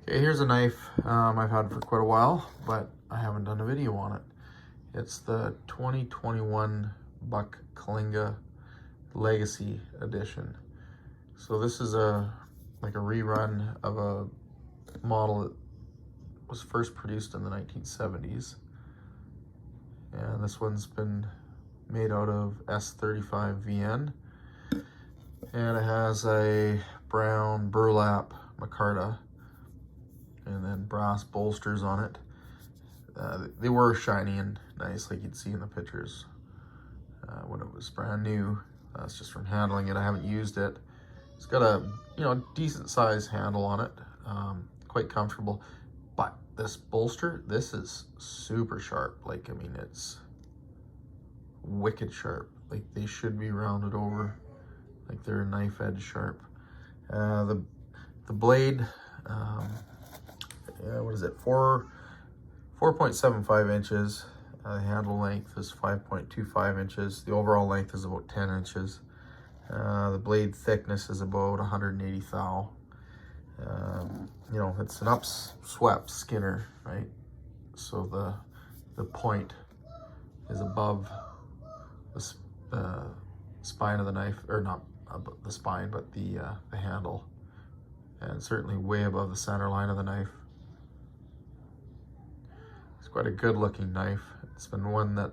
Okay, here's a knife I've had for quite a while, but I haven't done a video on it. It's the 2021 Buck Kalinga Legacy Edition. So this is like a rerun of a model that was first produced in the 1970s. And this one's been made out of S35 VN. And it has a brown burlap micarta and then brass bolsters on it. They were shiny and nice, like you'd see in the pictures when it was brand new. That's just from handling it. I haven't used it. It's got a decent sized handle on it, quite comfortable. But this bolster, this is super sharp. Like, I mean, it's wicked sharp. Like, they should be rounded over, like they're knife edge sharp. The blade, what is it? 4.75 inches. The handle length is 5.25 inches. The overall length is about 10 inches. The blade thickness is about 180 thou. It's an upswept skinner, right? So the point is above the spine of the knife, or not the spine, but the handle, and certainly way above the center line of the knife. It's quite a good looking knife. It's been one that,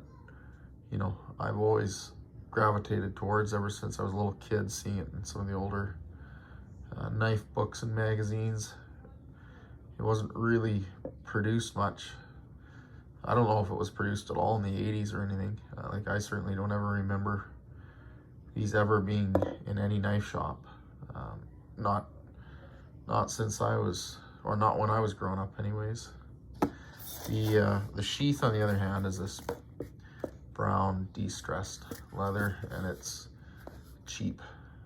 I've always gravitated towards ever since I was a little kid, seeing it in some of the older knife books and magazines. It wasn't really produced much. I don't know if it was produced at all in the 80s or anything. Like, I certainly don't ever remember these ever being in any knife shop. Not since I was, or not when I was growing up anyways. The sheath, on the other hand, is this brown de-stressed leather, and it's cheap.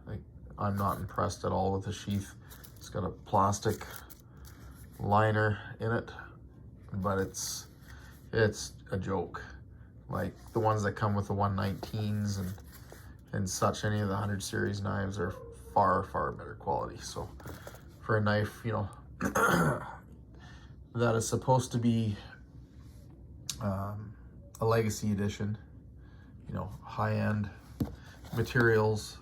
Like, I'm not impressed at all with the sheath. It's got a plastic liner in it, but it's a joke. Like the ones that come with the 119s and such, any of the 100 series knives are far better quality. So for a knife, that is supposed to be a legacy edition, high-end materials,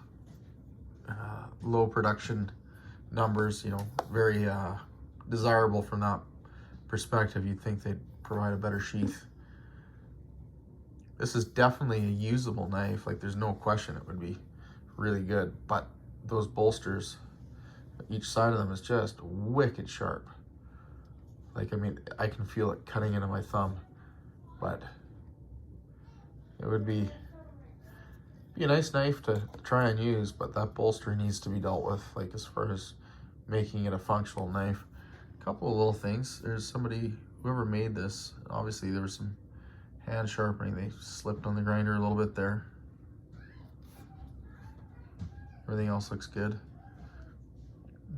low production numbers, very desirable from that perspective. You'd think they'd provide a better sheath. This is definitely a usable knife. Like, there's no question it would be really good, but those bolsters, each side of them is just wicked sharp. Like, I mean, I can feel it cutting into my thumb, but it would be a nice knife to try and use, but that bolster needs to be dealt with, like, as far as making it a functional knife. A couple of little things. There's somebody, whoever made this, obviously there was some hand sharpening. They slipped on the grinder a little bit there. Everything else looks good.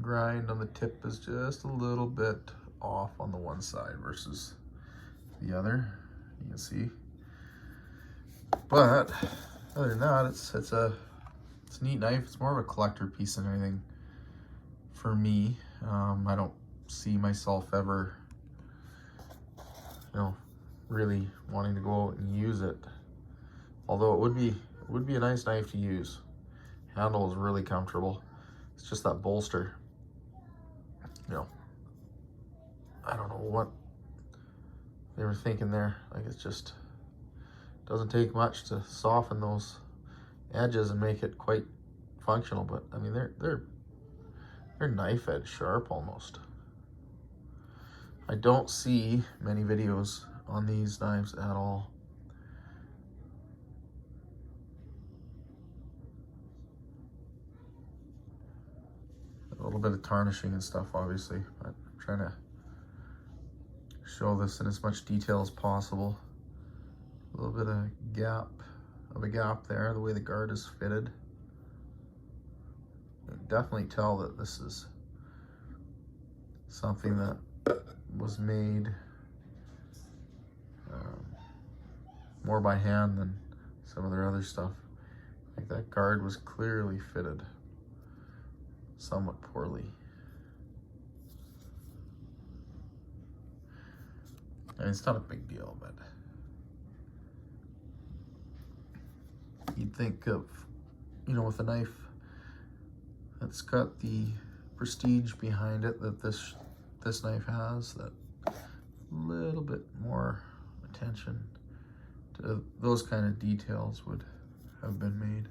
Grind on the tip is just a little bit off on the one side versus the other, you can see. But other than that, it's a neat knife. It's more of a collector piece than anything for me. I don't see myself ever, really wanting to go out and use it. Although it would be a nice knife to use. Handle is really comfortable. It's just that bolster. I don't know what they were thinking there. Like, it's just doesn't take much to soften those edges and make it quite functional. But I mean, they're knife edge sharp almost. I don't see many videos on these knives at all. A little bit of tarnishing and stuff, obviously, but I'm trying to show this in as much detail as possible. A little bit of a gap there, the way the guard is fitted. You can definitely tell that this is something that was made more by hand than some of their other stuff. Like, that guard was clearly fitted somewhat poorly. I mean, it's not a big deal, but you'd think of, you know, with a knife that's got the prestige behind it that this knife has, that a little bit more attention to those kind of details would have been made.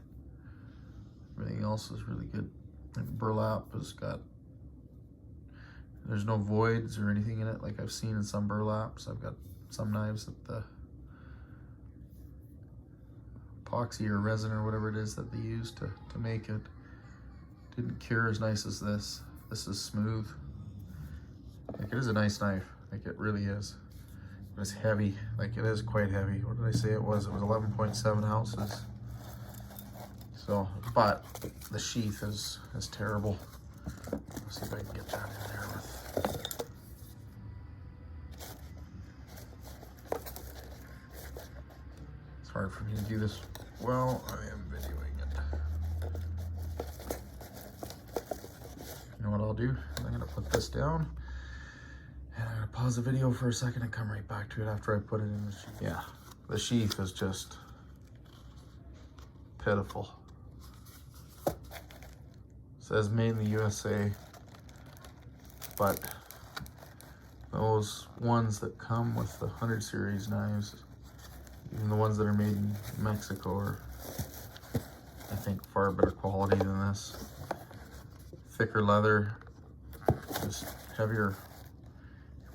Everything else is really good. Like burlap has got, there's no voids or anything in it like I've seen in some burlaps. I've got some knives that the epoxy or resin or whatever it is that they use to make it didn't cure as nice as this. This is smooth. Like, it is a nice knife, like it really is. But it's heavy, like it is quite heavy. What did I say it was? It was 11.7 ounces. So, but the sheath is terrible. Let's see if I can get that in there with. It's hard for me to do this well. I am videoing it. You know what I'll do? I'm gonna put this down and I'm gonna pause the video for a second and come right back to it after I put it in the sheath. Yeah, the sheath is just pitiful. Says made in the USA, but those ones that come with the 100 series knives, even the ones that are made in Mexico, are, I think, far better quality than this. Thicker leather, just heavier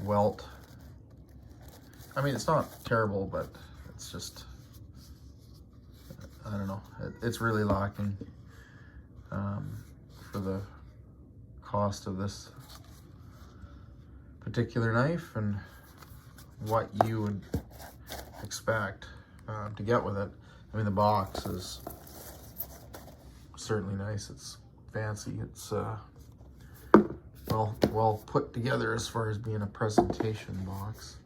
welt. I mean, it's not terrible, but it's just, I don't know, it's really lacking for the cost of this particular knife and what you would expect to get with it. I mean, the box is certainly nice. It's fancy. It's well put together as far as being a presentation box.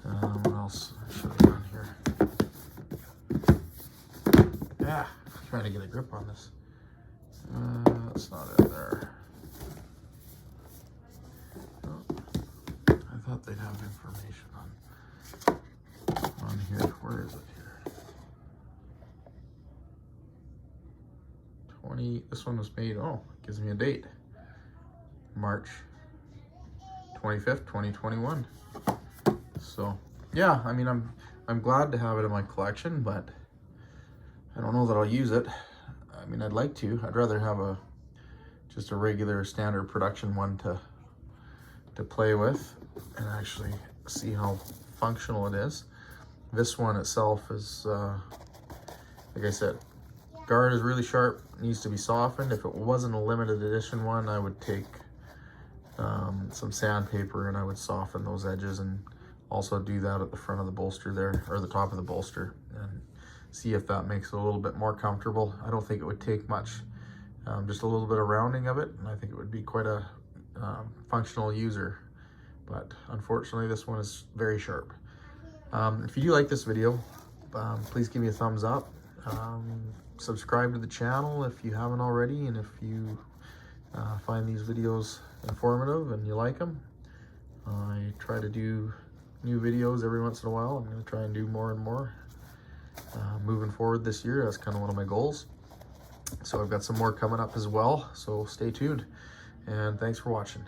What else should I done here? Yeah, trying to get a grip on this. That's not in there. Oh, I thought they'd have information on here. Where is it here? 20. This one was made. Oh, it gives me a date. March 25th, 2021. So yeah, I mean, I'm glad to have it in my collection, but I don't know that I'll use it. I mean, I'd like to. I'd rather have just a regular standard production one to play with and actually see how functional it is. This one itself is, like I said, guard is really sharp, needs to be softened. If it wasn't a limited edition one, I would take some sandpaper and I would soften those edges, and also do that at the front of the bolster there, or the top of the bolster, and see if that makes it a little bit more comfortable. I don't think it would take much, just a little bit of rounding of it, and I think it would be quite a functional user. But unfortunately, this one is very sharp. If you do like this video, please give me a thumbs up. Subscribe to the channel if you haven't already, and if you find these videos informative and you like them. I try to do new videos every once in a while. I'm going to try and do more and more moving forward this year. That's kind of one of my goals. So I've got some more coming up as well, so stay tuned, and thanks for watching.